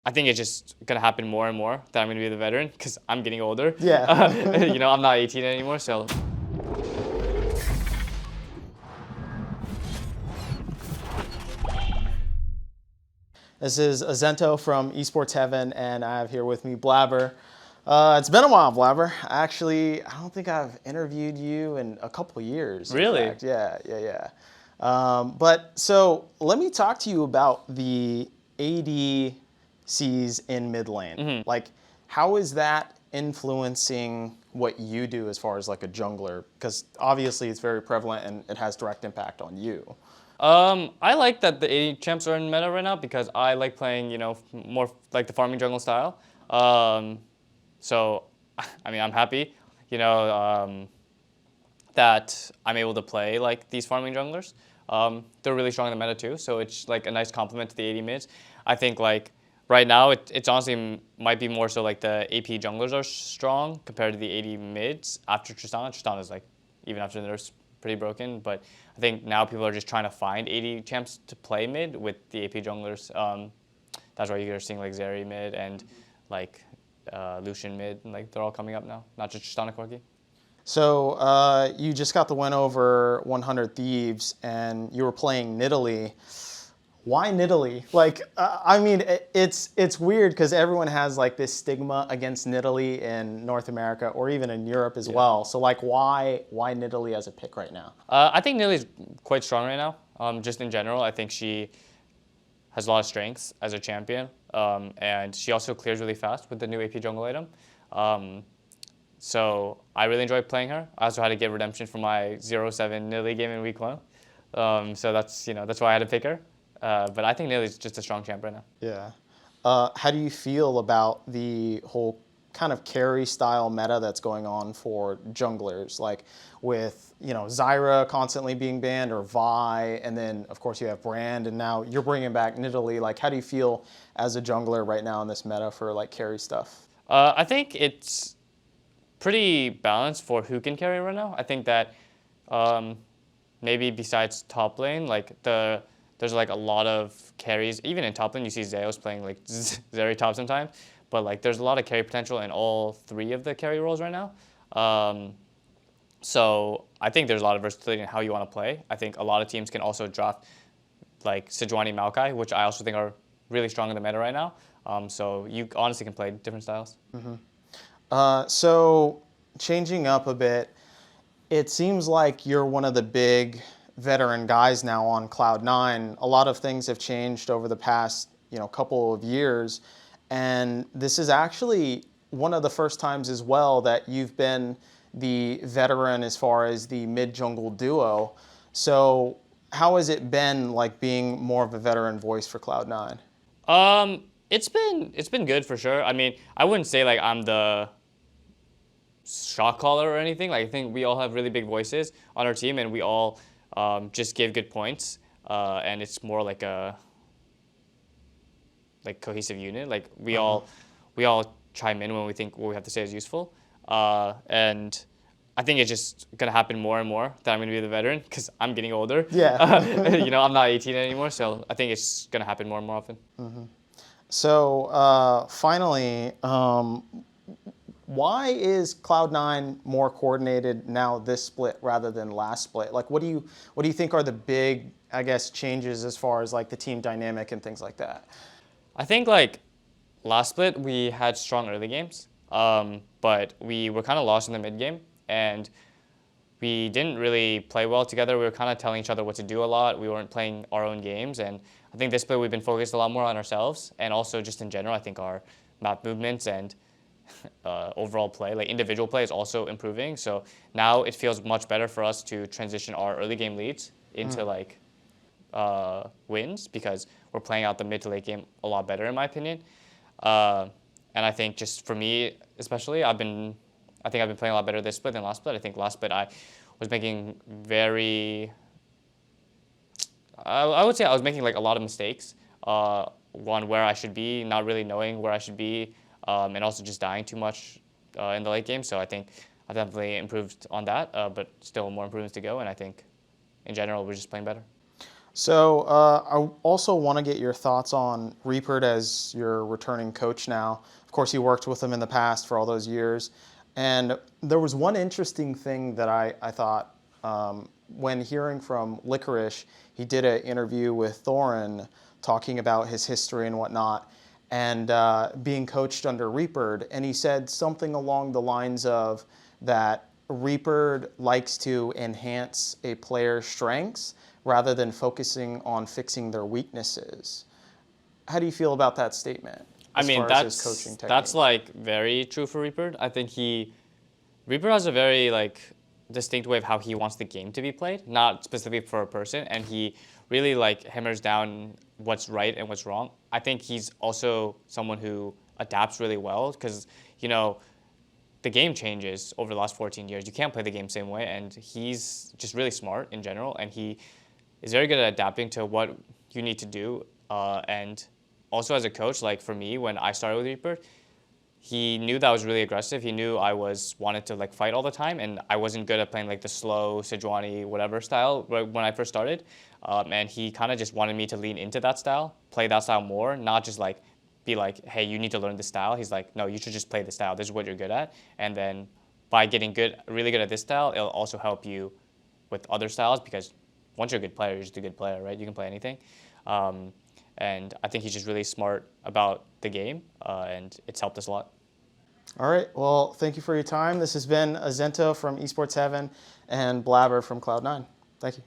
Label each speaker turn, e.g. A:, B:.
A: I think it's just gonna happen more and more that I'm gonna be the veteran because I'm getting older.
B: Yeah.
A: I'm not 18 anymore, so.
B: This is Azento from Esports Heaven, and I have here with me Blaber. It's been a while, Blaber. Actually, I don't think I've interviewed you in a couple years.
A: Really?
B: In fact. Yeah. But so let me talk to you about the ADCs in mid lane. Like, how is that influencing what you do as far as like a jungler? Because obviously it's very prevalent and it has direct impact on you.
A: I like that the AD champs are in meta right now because I like playing, more like the farming jungle style. So, I mean, I'm happy, that I'm able to play like these farming junglers. They're really strong in the meta too, so it's like a nice complement to the AD mids. I think like right now it's honestly might be more so like the AP junglers are strong compared to the AD mids after Tristana. Tristana is like, even after the nerfs, pretty broken, but I think now people are just trying to find AD champs to play mid with the AP junglers. That's why you're seeing like Zeri mid and like Lucian mid, and like they're all coming up now, not just Tristana Corki.
B: So you just got the win over 100 Thieves, and you were playing Nidalee. Why Nidalee? Like, I mean, it's weird because everyone has like this stigma against Nidalee in North America or even in Europe as well. So like, why Nidalee as a pick right now?
A: I think Nidalee's quite strong right now. Just in general, I think she has a lot of strengths as a champion, and she also clears really fast with the new AP jungle item. So I really enjoy playing her. I also had to get redemption for my 0-7 Nidalee game in week 1. So that's why I had to pick her. But I think Nidalee's just a strong champ right now.
B: Yeah. How do you feel about the whole kind of carry style meta that's going on for junglers, like with Zyra constantly being banned, or Vi, and then of course you have Brand, and now you're bringing back Nidalee. Like, how do you feel as a jungler right now in this meta for like carry stuff?
A: I think it's pretty balanced for who can carry right now. I think that maybe besides top lane, like there's like a lot of carries. Even in top lane, you see Zeus playing like Zeri top sometimes. But like there's a lot of carry potential in all 3 of the carry roles right now. So I think there's a lot of versatility in how you want to play. I think a lot of teams can also draft like Sejuani Maokai, which I also think are really strong in the meta right now. So you honestly can play different styles.
B: So changing up a bit, it seems like you're one of the big veteran guys now on Cloud9. A lot of things have changed over the past couple of years, and this is actually one of the first times as well that you've been the veteran as far as the mid-jungle duo. So how has it been like being more of a veteran voice for Cloud9?
A: It's been good for sure. I mean, I wouldn't say like I'm the shot caller or anything. Like, I think we all have really big voices on our team, and we all just give good points. And it's more like a cohesive unit. Like we all chime in when we think what we have to say is useful. And I think it's just gonna happen more and more that I'm gonna be the veteran because I'm getting older.
B: Yeah.
A: I'm not 18 anymore, so I think it's gonna happen more and more often.
B: So finally, why is Cloud9 more coordinated now this split rather than last split? Like, what do you think are the big, I guess, changes as far as like the team dynamic and things like that?
A: I think like last split we had strong early games, but we were kind of lost in the mid game, and we didn't really play well together. We were kind of telling each other what to do a lot. We weren't playing our own games, and I think this split we've been focused a lot more on ourselves, and also just in general, I think our map movements and overall play, like individual play, is also improving. So now it feels much better for us to transition our early game leads into like wins, because we're playing out the mid to late game a lot better, in my opinion. And I think just for me especially, I think I've been playing a lot better this split than last split. I think last split I was making I would say I was making like a lot of mistakes. One, where I should be, not really knowing where I should be, and also just dying too much in the late game. So I think I definitely improved on that, but still more improvements to go. And I think in general we're just playing better.
B: So I also want to get your thoughts on Reapered as your returning coach now. Of course, you worked with him in the past for all those years. And there was one interesting thing that I thought when hearing from Licorice, he did an interview with Thorin talking about his history and whatnot, and being coached under Reapered. And he said something along the lines of that Reapered likes to enhance a player's strengths rather than focusing on fixing their weaknesses. How do you feel about that statement
A: I
B: as
A: mean,
B: far as his coaching
A: that's
B: technique?
A: like very true for Reaper. I think Reaper has a very like distinct way of how he wants the game to be played, not specifically for a person, and he really like hammers down what's right and what's wrong. I think he's also someone who adapts really well because you know the game changes over the last 14 years. You can't play the game same way, and he's just really smart in general, and he is very good at adapting to what you need to do. And also as a coach, like for me, when I started with Reaper, he knew that I was really aggressive. He knew I wanted to like fight all the time, and I wasn't good at playing like the slow Sejuani whatever style when I first started. And he kind of just wanted me to lean into that style, play that style more, not just like be like, hey, you need to learn this style. He's like, no, you should just play this style. This is what you're good at, and then by getting really good at this style, it'll also help you with other styles because once you're a good player, you're just a good player, right? You can play anything. Um, and I think he's just really smart about the game, and it's helped us a lot.
B: All right. Well, thank you for your time. This has been Azento from Esports Heaven and Blaber from Cloud9. Thank you.